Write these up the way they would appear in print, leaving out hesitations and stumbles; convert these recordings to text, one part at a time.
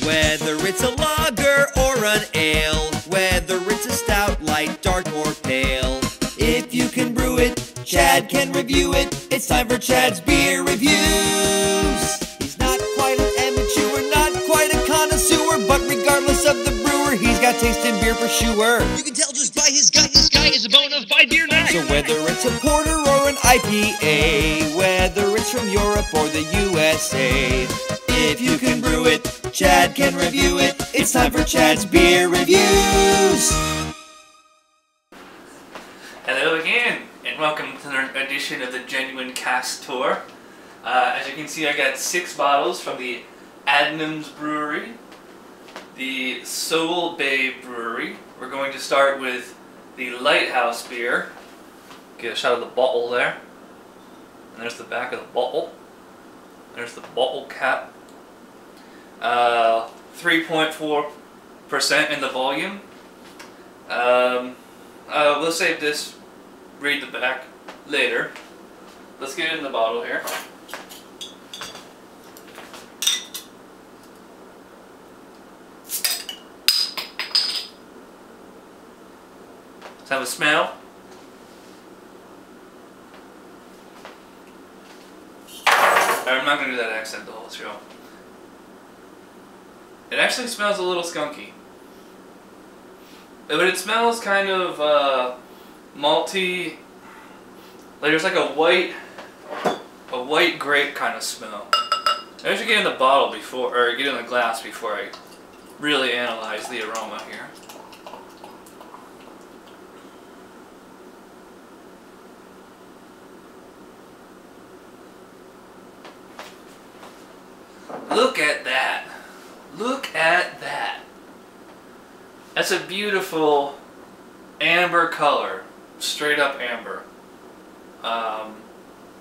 Whether it's a lager or an ale, whether it's a stout, light, dark, or pale. If you can brew it, Chad can review it. It's time for Chad's Beer Reviews. He's not quite an amateur, not quite a connoisseur, but regardless of the brewer, he's got taste in beer for sure. You can tell just by his gut, this guy is a bona fide beer nut. So whether it's a porter or an IPA, whether it's from Europe or the USA, if you can brew it, Chad can review it. It's time for Chad's Beer Reviews. Hello again, and welcome to another edition of the Genuine Cast Tour. As you can see, I got 6 bottles from the Adnams Brewery, the Soul Bay Brewery. We're going to start with the Lighthouse beer. Get a shot of the bottle there. And there's the back of the bottle. There's the bottle cap. 3.4% in the volume. We'll save this, read the back later. Let's get it in the bottle here. Let's have a smell. I'm not going to do that accent the whole show. It actually smells a little skunky. But it smells kind of malty. Like there's like a white grape kind of smell. I should get in the bottle before, or get in the glass before I really analyze the aroma here. Look at that. Look at that. That's a beautiful amber color. Straight up amber.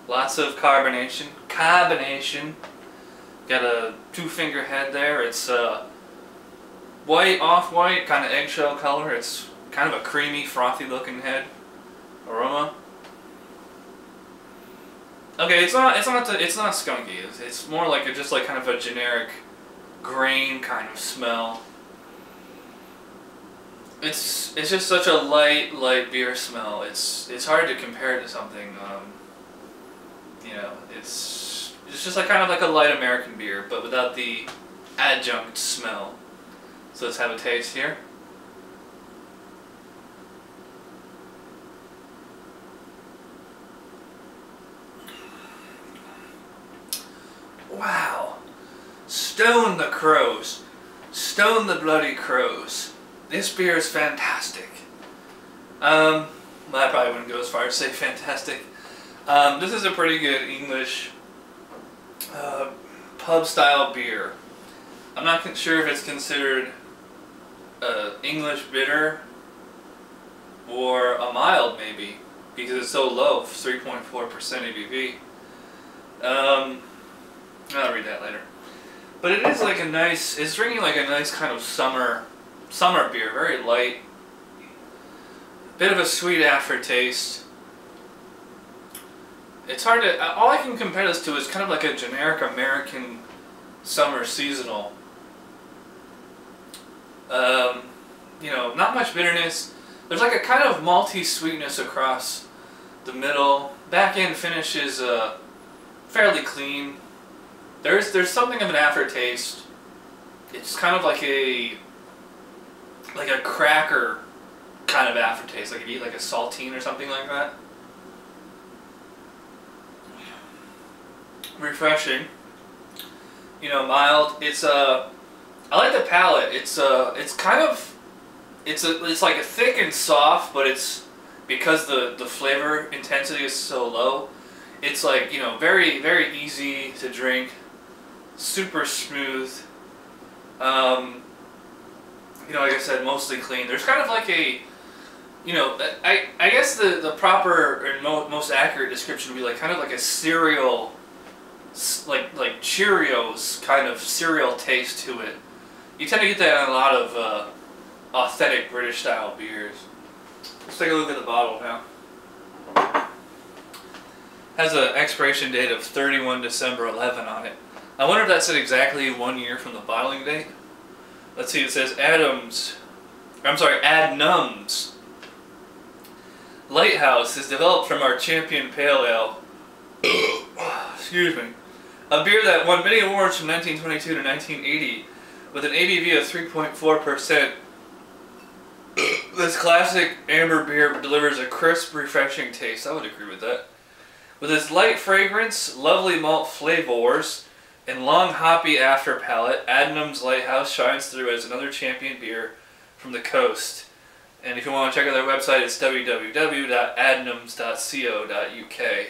Lots of carbonation. Got a 2-finger head there. It's white, off-white, kind of eggshell color. It's kind of a creamy, frothy looking head. Aroma. Okay, it's not skunky. It's more like just like kind of a generic grain kind of smell. It's just such a light beer smell. It's hard to compare it to something. You know, it's just like kind of like a light American beer, but without the adjunct smell. So let's have a taste here. Wow. Stone the crows. Stone the bloody crows. This beer is fantastic. Well, I probably wouldn't go as far as say fantastic. This is a pretty good English pub-style beer. I'm not sure if it's considered English bitter or a mild, maybe, because it's so low, 3.4% ABV. I'll read that later. But it is like a nice, it's drinking like a nice kind of summer beer, very light. Bit of a sweet aftertaste. It's hard to, all I can compare this to is kind of like a generic American summer seasonal. You know, not much bitterness. There's like a kind of malty sweetness across the middle. Back end finish is fairly clean. There's something of an aftertaste. It's kind of like a cracker kind of aftertaste, like if you eat like a saltine or something like that. Refreshing. You know, mild. It's I like the palate. It's like a thick and soft, but it's because the flavor intensity is so low. It's like, you know, very easy to drink. Super smooth. You know, like I said, mostly clean. There's kind of like a, you know, I guess the proper and most accurate description would be like kind of like a cereal, like Cheerios kind of cereal taste to it. You tend to get that in a lot of authentic British style beers. Let's take a look at the bottle now. Has an expiration date of 31 December 11 on it. I wonder if that said exactly 1 year from the bottling date. Let's see, it says Adnams Lighthouse is developed from our champion pale ale. Excuse me. A beer that won many awards from 1922 to 1980 with an ABV of 3.4%. This classic amber beer delivers a crisp, refreshing taste. I would agree with that. With its light fragrance, lovely malt flavors, and long hoppy after palate, Adnams Lighthouse shines through as another champion beer from the coast. And if you want to check out their website, it's www.adnams.co.uk.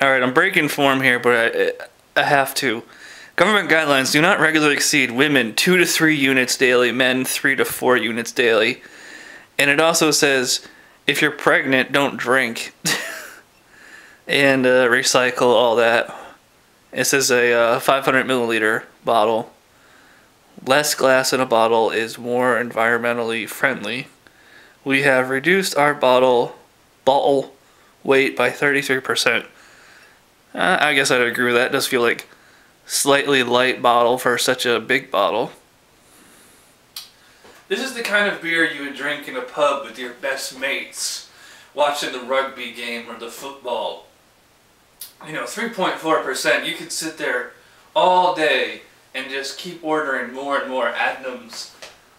Alright, I'm breaking form here, but I have to. Government guidelines do not regularly exceed women 2 to 3 units daily, men 3 to 4 units daily. And it also says, if you're pregnant, don't drink. And recycle all that. This is a 500 milliliter bottle. Less glass in a bottle is more environmentally friendly. We have reduced our bottle weight by 33%. I guess I'd agree with that. It does feel like slightly light bottle for such a big bottle. This is the kind of beer you would drink in a pub with your best mates, watching the rugby game or the football. You know, 3.4%, you could sit there all day and just keep ordering more and more Adnams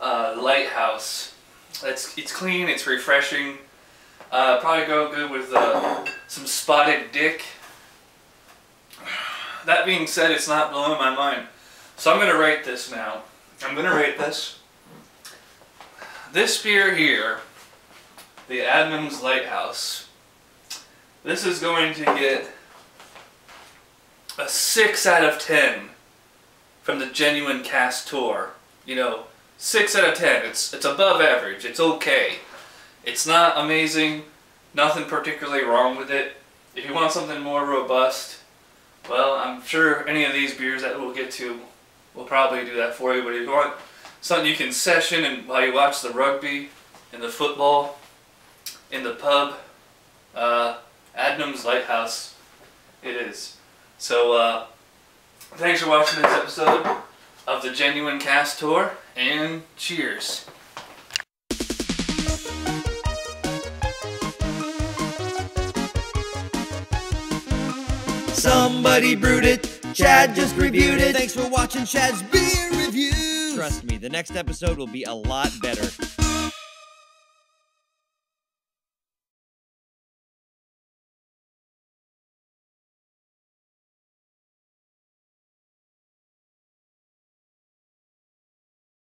Lighthouse. It's clean, it's refreshing. Probably go good with some spotted dick. That being said, it's not blowing my mind. So I'm going to rate this now. I'm going to rate this. This beer here, the Adnams Lighthouse, this is going to get a 6 out of 10 from the Genuine Castor. You know, 6 out of 10. It's above average. It's okay. It's not amazing. Nothing particularly wrong with it. If you want something more robust, well, I'm sure any of these beers that we'll get to will probably do that for you. But if you want something you can session and while you watch the rugby and the football in the pub, Adnams Lighthouse, it is. So, thanks for watching this episode of the Genuine Castor, and cheers. Somebody brewed it, Chad just reviewed it. Thanks for watching Chad's Beer Reviews. Trust me, the next episode will be a lot better.